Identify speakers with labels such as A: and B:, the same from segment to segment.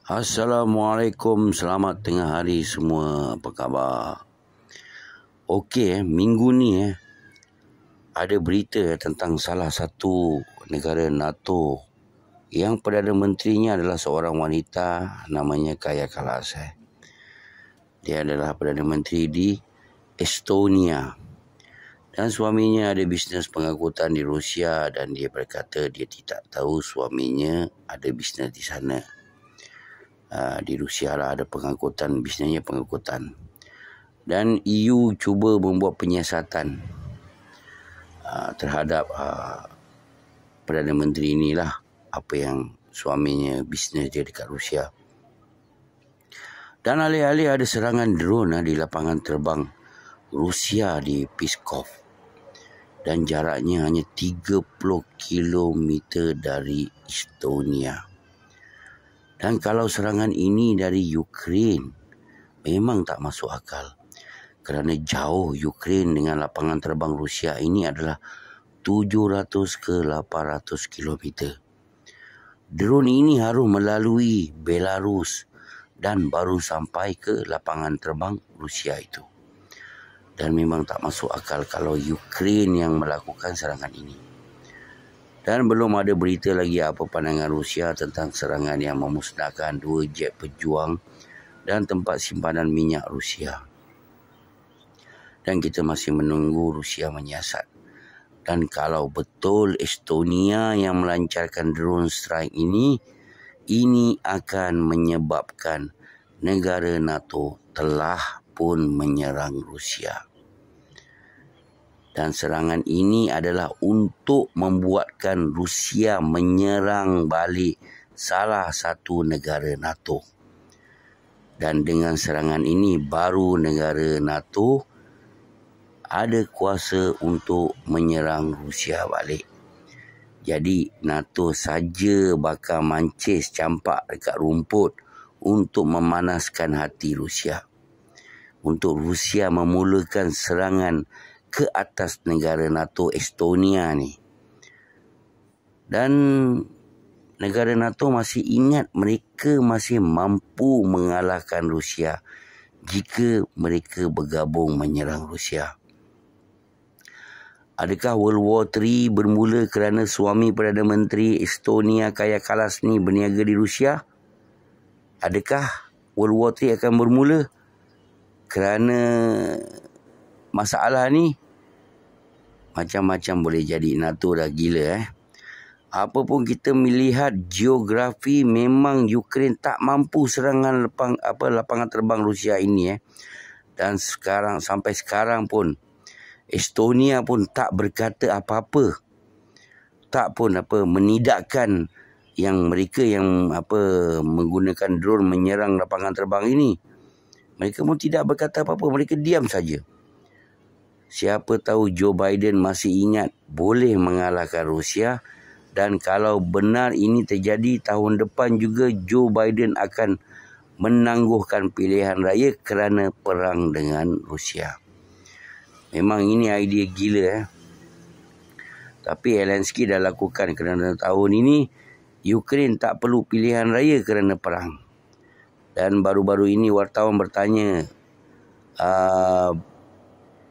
A: Assalamualaikum, selamat tengah hari semua, apa khabar? Okey, minggu ni ada berita tentang salah satu negara NATO yang Perdana Menterinya adalah seorang wanita namanya Kaja Kallas. Dia adalah Perdana Menteri di Estonia dan suaminya ada bisnes pengangkutan di Rusia dan dia berkata dia tidak tahu suaminya ada bisnes di sana. Di Rusia lah ada pengangkutan, bisnesnya pengangkutan. Dan EU cuba membuat penyiasatan terhadap Perdana Menteri inilah, apa yang suaminya bisnes dia dekat Rusia. Dan alih-alih ada serangan drone di lapangan terbang Rusia di Pskov. Dan jaraknya hanya 30 km dari Estonia. Dan kalau serangan ini dari Ukraine, memang tak masuk akal. Kerana jauh Ukraine dengan lapangan terbang Rusia ini adalah 700 ke 800 km. Drone ini harus melalui Belarus dan baru sampai ke lapangan terbang Rusia itu. Dan memang tak masuk akal kalau Ukraine yang melakukan serangan ini. Dan belum ada berita lagi apa pandangan Rusia tentang serangan yang memusnahkan 2 jet pejuang dan tempat simpanan minyak Rusia. Dan kita masih menunggu Rusia menyiasat. Dan kalau betul Estonia yang melancarkan drone strike ini akan menyebabkan negara NATO telah pun menyerang Rusia. Dan serangan ini adalah untuk membuatkan Rusia menyerang balik salah satu negara NATO. Dan dengan serangan ini baru negara NATO ada kuasa untuk menyerang Rusia balik. Jadi NATO saja bakal mancis campak dekat rumput untuk memanaskan hati Rusia. Untuk Rusia memulakan serangan ke atas negara NATO Estonia ni. Dan negara NATO masih ingat mereka masih mampu mengalahkan Rusia jika mereka bergabung menyerang Rusia. Adakah World War III bermula kerana suami Perdana Menteri Estonia Kaja Kallas ni berniaga di Rusia? Adakah World War III akan bermula kerana masalah ni? Macam-macam boleh jadi. NATO dah gila. Apapun kita melihat geografi, memang Ukraine tak mampu serangan lapangan terbang Rusia ini. Dan sampai sekarang pun Estonia pun tak berkata apa-apa. Tak pun menidakkan yang mereka yang menggunakan drone menyerang lapangan terbang ini. Mereka pun tidak berkata apa-apa, mereka diam saja. Siapa tahu Joe Biden masih ingat boleh mengalahkan Rusia, dan kalau benar ini terjadi tahun depan juga Joe Biden akan menangguhkan pilihan raya kerana perang dengan Rusia. Memang ini idea gila. Tapi Zelensky dah lakukan kerana tahun ini Ukraine tak perlu pilihan raya kerana perang. Dan baru-baru ini wartawan bertanya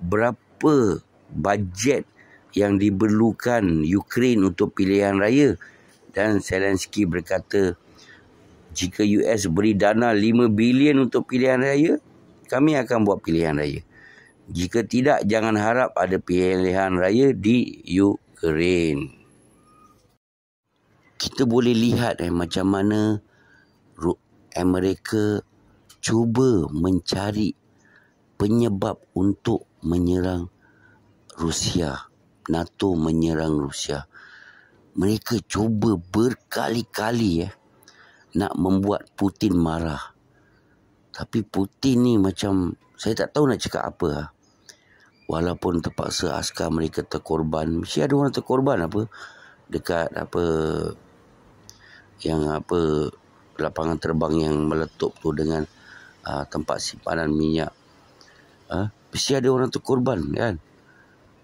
A: berapa bajet yang diperlukan Ukraine untuk pilihan raya. Dan Zelensky berkata, jika US beri dana 5 bilion untuk pilihan raya, kami akan buat pilihan raya. Jika tidak, jangan harap ada pilihan raya di Ukraine. Kita boleh lihat macam mana Amerika cuba mencari penyebab untuk menyerang Rusia. NATO menyerang Rusia. Mereka cuba berkali-kali nak membuat Putin marah. Tapi Putin ni macam, saya tak tahu nak cakap apa. Walaupun terpaksa askar mereka terkorban, mesti ada orang terkorban dekat lapangan terbang yang meletup tu dengan tempat simpanan minyak. Mesti ada orang terkorban kan.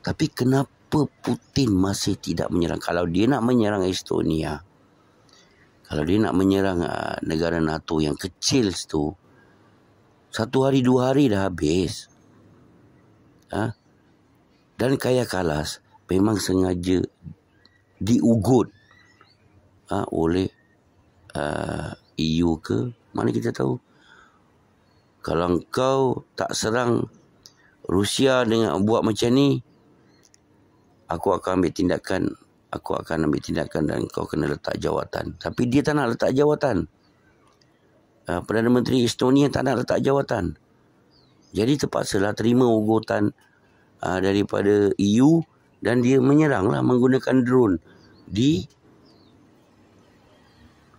A: Tapi kenapa Putin masih tidak menyerang? Kalau dia nak menyerang Estonia, Kalau dia nak menyerang negara NATO yang kecil tu, 1 hari 2 hari dah habis. Dan Kaya Kalas memang sengaja diugut oleh EU ke mana kita tahu. Kalau kau tak serang Rusia dengan buat macam ni, aku akan ambil tindakan dan kau kena letak jawatan. Tapi dia tak nak letak jawatan. Perdana Menteri Estonia tak nak letak jawatan. Jadi terpaksalah terima ugutan daripada EU dan dia menyeranglah menggunakan drone di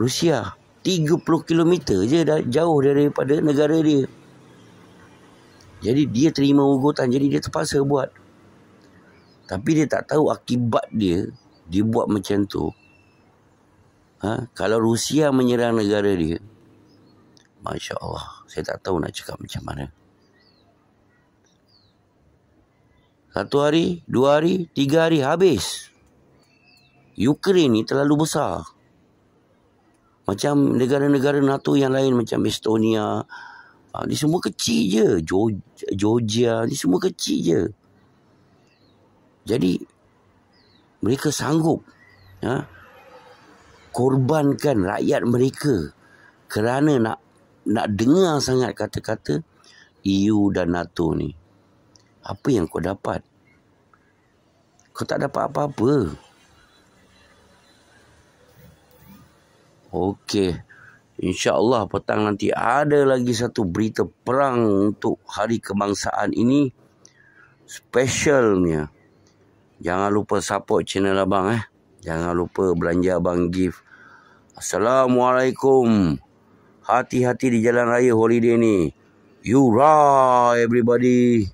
A: Rusia. 30 km je dah jauh daripada negara dia. Jadi dia terima ugutan, jadi dia terpaksa buat. Tapi dia tak tahu akibat dia buat macam tu. Kalau Rusia menyerang negara dia, Masya Allah, saya tak tahu nak cakap macam mana. 1 hari, 2 hari, 3 hari habis. Ukraine ni terlalu besar. Macam negara-negara NATO yang lain macam Estonia, ni semua kecil je. Georgia, ni semua kecil je. Jadi mereka sanggup korbankan rakyat mereka kerana nak dengar sangat kata-kata EU dan NATO ni. Apa yang kau dapat? Kau tak dapat apa-apa. Okey, InsyaAllah petang nanti ada lagi satu berita perang untuk Hari Kebangsaan ini. Specialnya. Jangan lupa support channel abang. Jangan lupa belanja abang gift. Assalamualaikum. Hati-hati di jalan raya holiday ni. You ride everybody.